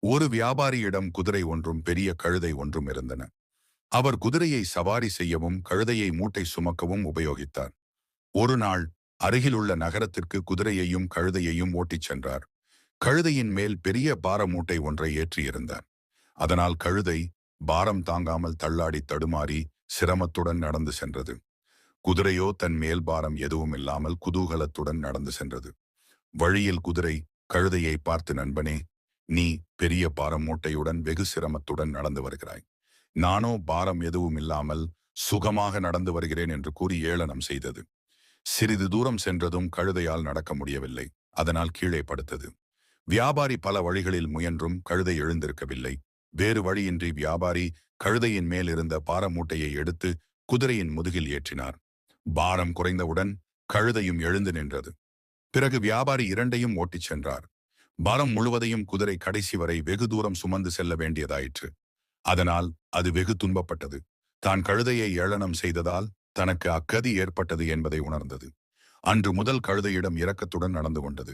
ஒரு வியாபாரியிடம் குதிரை ஒன்றும் பெரிய கழுதை ஒன்றும் இருந்தன. அவர் குதிரையை சவாரி செய்யவும் கழுதையை மூட்டை சுமக்கவும் உபயோகித்தார். ஒரு நாள் அருகிலுள்ள நகரத்திற்கு குதிரையையும் கழுதையையும் ஓட்டிச் சென்றார். கழுதையின் மேல் பெரிய பார மூட்டை ஒன்றை ஏற்றியிருந்தார். அதனால் கழுதை பாரம் தாங்காமல் தள்ளாடி தடுமாறி சிரமத்துடன் நடந்து சென்றது. குதிரையோ தன் மேல் பாரம் எதுவும் இல்லாமல் குதூகலத்துடன் நடந்து சென்றது. வழியில் குதிரை கழுதையை பார்த்து, நண்பனே, நீ பெரிய பாரம் மூட்டையுடன் வெகு சிரமத்துடன் நடந்து வருகிறாய். நானோ பாரம் எதுவும் இல்லாமல் சுகமாக நடந்து வருகிறேன் என்று கூறி ஏளனம் செய்தது. சிறிது தூரம் சென்றதும் கழுதையால் நடக்க முடியவில்லை. அதனால் கீழே படுத்தது. வியாபாரி பல வழிகளில் முயன்றும் கழுதை எழுந்திருக்கவில்லை. வேறு வழியின்றி வியாபாரி கழுதையின் மேல் இருந்த பார மூட்டையை எடுத்து குதிரையின் முதுகில் ஏற்றினார். பாரம் குறைந்தவுடன் கழுதையும் எழுந்து நின்றது. பிறகு வியாபாரி இரண்டையும் ஓட்டிச் சென்றார். பாரம் முழுவதையும் குதிரை கடைசி வரை வெகு தூரம் சுமந்து செல்ல வேண்டியதாயிற்று. அதனால் அது வெகு துன்பப்பட்டது. தான் கழுதையை ஏளனம் செய்ததால் தனக்கு அக்கதி ஏற்பட்டது என்பதை உணர்ந்தது. அன்று முதல் கழுதையிடம் இரக்கத்துடன் நடந்து கொண்டது.